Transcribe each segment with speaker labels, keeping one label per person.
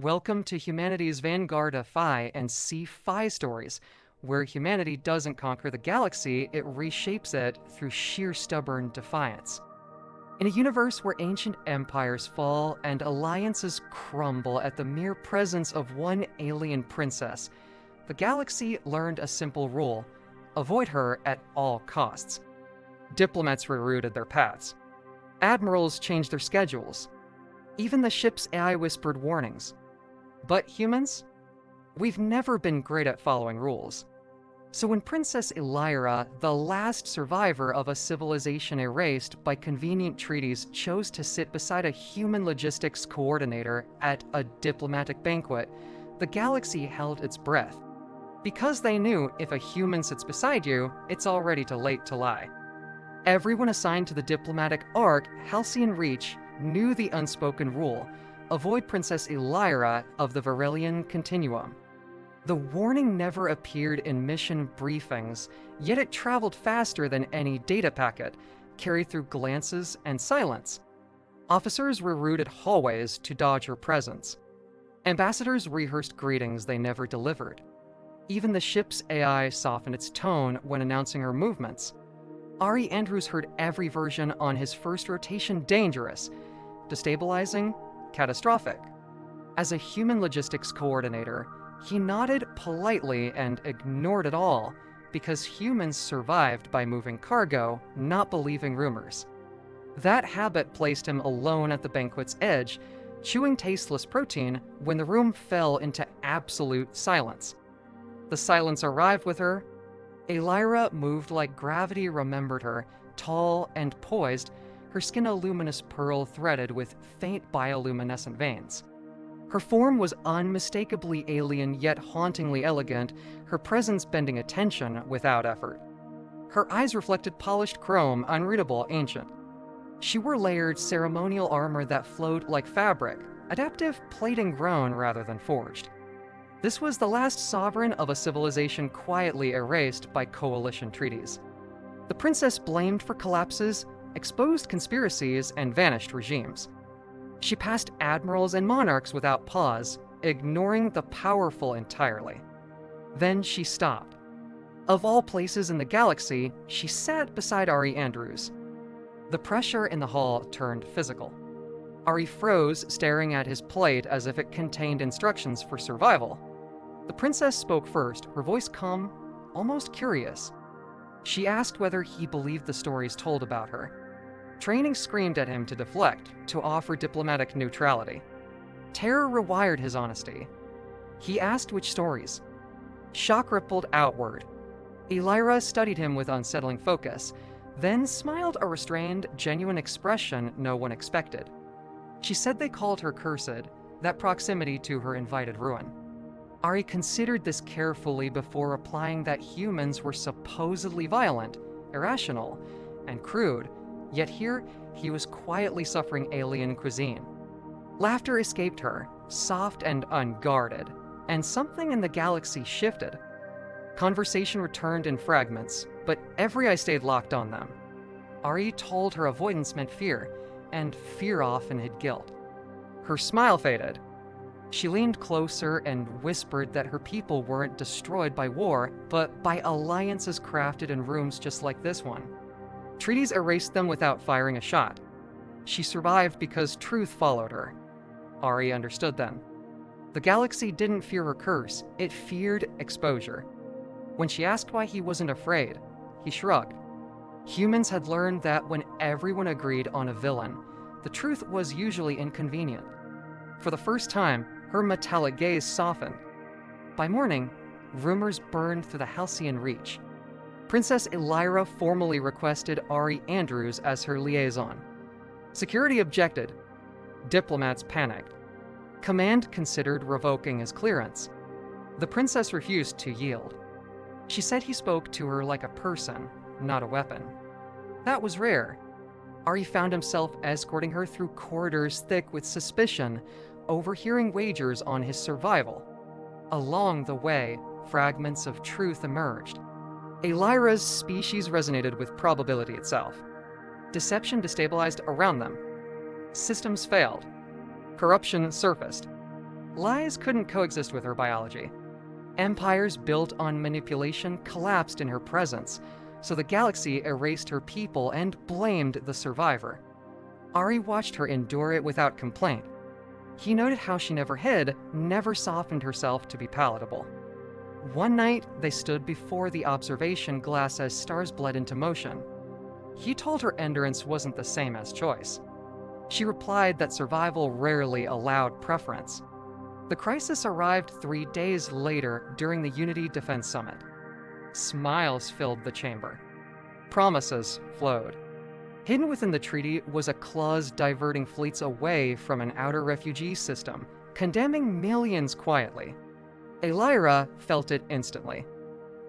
Speaker 1: Welcome to humanity's Vanguard HFY and Sci-Fi stories, where humanity doesn't conquer the galaxy, it reshapes it through sheer stubborn defiance. In a universe where ancient empires fall and alliances crumble at the mere presence of one alien princess, the galaxy learned a simple rule: avoid her at all costs. Diplomats rerouted their paths. Admirals changed their schedules. Even the ship's AI whispered warnings. But humans? We've never been great at following rules. So when Princess Elira, the last survivor of a civilization erased by convenient treaties, chose to sit beside a human logistics coordinator at a diplomatic banquet, the galaxy held its breath. Because they knew if a human sits beside you, it's already too late to lie. Everyone assigned to the diplomatic arc, Halcyon Reach, knew the unspoken rule: avoid Princess Elira of the Varelian Continuum. The warning never appeared in mission briefings, yet it traveled faster than any data packet, carried through glances and silence. Officers rerouted hallways to dodge her presence. Ambassadors rehearsed greetings they never delivered. Even the ship's AI softened its tone when announcing her movements. Ari Andrews heard every version on his first rotation: dangerous, destabilizing, catastrophic. As a human logistics coordinator, he nodded politely and ignored it all, because humans survived by moving cargo, not believing rumors. That habit placed him alone at the banquet's edge, chewing tasteless protein when the room fell into absolute silence. The silence arrived with her. Elira moved like gravity remembered her, tall and poised, her skin a luminous pearl threaded with faint bioluminescent veins. Her form was unmistakably alien yet hauntingly elegant, her presence bending attention without effort. Her eyes reflected polished chrome, unreadable, ancient. She wore layered ceremonial armor that flowed like fabric, adaptive plating grown rather than forged. This was the last sovereign of a civilization quietly erased by coalition treaties. The princess blamed for collapses, exposed conspiracies, and vanished regimes. She passed admirals and monarchs without pause, ignoring the powerful entirely. Then she stopped. Of all places in the galaxy, she sat beside Ari Andrews. The pressure in the hall turned physical. Ari froze, staring at his plate as if it contained instructions for survival. The princess spoke first, her voice calm, almost curious. She asked whether he believed the stories told about her. Training screamed at him to deflect, to offer diplomatic neutrality. Terror rewired his honesty. He asked which stories. Shock rippled outward. Elira studied him with unsettling focus, then smiled a restrained, genuine expression no one expected. She said they called her cursed, that proximity to her invited ruin. Ari considered this carefully before replying that humans were supposedly violent, irrational, and crude, yet here he was quietly suffering alien cuisine. Laughter escaped her, soft and unguarded, and something in the galaxy shifted. Conversation returned in fragments, but every eye stayed locked on them. Ari told her avoidance meant fear, and fear often hid guilt. Her smile faded. She leaned closer and whispered that her people weren't destroyed by war, but by alliances crafted in rooms just like this one. Treaties erased them without firing a shot. She survived because truth followed her. Ari understood then. The galaxy didn't fear her curse, it feared exposure. When she asked why he wasn't afraid, he shrugged. Humans had learned that when everyone agreed on a villain, the truth was usually inconvenient. For the first time, her metallic gaze softened. By morning, rumors burned through the Halcyon Reach. Princess Elira formally requested Ari Andrews as her liaison. Security objected. Diplomats panicked. Command considered revoking his clearance. The princess refused to yield. She said he spoke to her like a person, not a weapon. That was rare. Ari found himself escorting her through corridors thick with suspicion, overhearing wagers on his survival. Along the way, fragments of truth emerged. Elira's species resonated with probability itself. Deception destabilized around them. Systems failed. Corruption surfaced. Lies couldn't coexist with her biology. Empires built on manipulation collapsed in her presence, so the galaxy erased her people and blamed the survivor. Ari watched her endure it without complaint. He noted how she never hid, never softened herself to be palatable. One night, they stood before the observation glass as stars bled into motion. He told her endurance wasn't the same as choice. She replied that survival rarely allowed preference. The crisis arrived 3 days later during the Unity Defense Summit. Smiles filled the chamber. Promises flowed. Hidden within the treaty was a clause diverting fleets away from an outer refugee system, condemning millions quietly. Elira felt it instantly.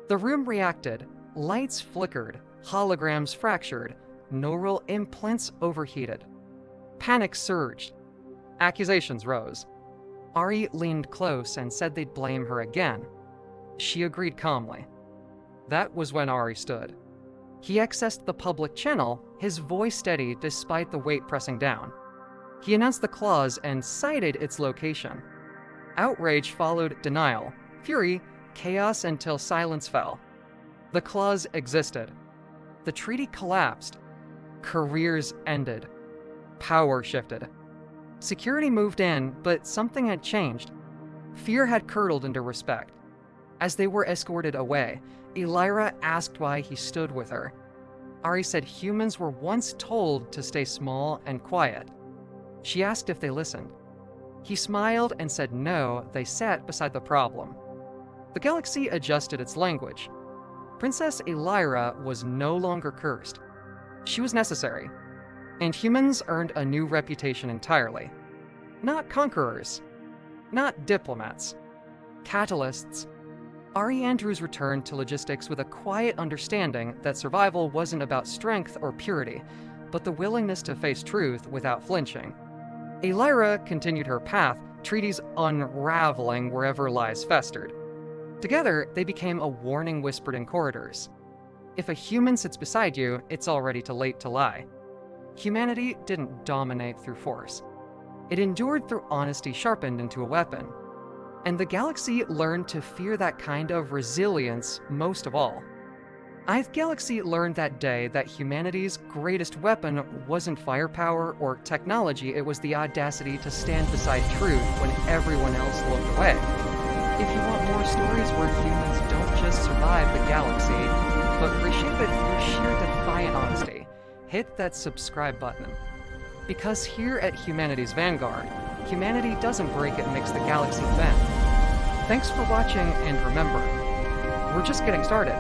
Speaker 1: The room reacted, lights flickered, holograms fractured, neural implants overheated. Panic surged. Accusations rose. Ari leaned close and said they'd blame her again. She agreed calmly. That was when Ari stood. He accessed the public channel, his voice steady despite the weight pressing down. He announced the clause and cited its location. Outrage followed denial, fury, chaos until silence fell. The clause existed. The treaty collapsed. Careers ended. Power shifted. Security moved in, but something had changed. Fear had curdled into respect. As they were escorted away, Elira asked why he stood with her. Ari said humans were once told to stay small and quiet. She asked if they listened. He smiled and said no, they sat beside the problem. The galaxy adjusted its language. Princess Elira was no longer cursed. She was necessary. And humans earned a new reputation entirely. Not conquerors. Not diplomats. Catalysts. Ari Andrews returned to logistics with a quiet understanding that survival wasn't about strength or purity, but the willingness to face truth without flinching. Elira continued her path, treaties unraveling wherever lies festered. Together, they became a warning whispered in corridors. If a human sits beside you, it's already too late to lie. Humanity didn't dominate through force. It endured through honesty sharpened into a weapon. And the galaxy learned to fear that kind of resilience most of all. The galaxy learned that day that humanity's greatest weapon wasn't firepower or technology, it was the audacity to stand beside truth when everyone else looked away. If you want more stories where humans don't just survive the galaxy, but reshape it through sheer defiant honesty, hit that subscribe button. Because here at Humanity's Vanguard, humanity doesn't break, it makes the galaxy bend. Thanks for watching, and remember, we're just getting started.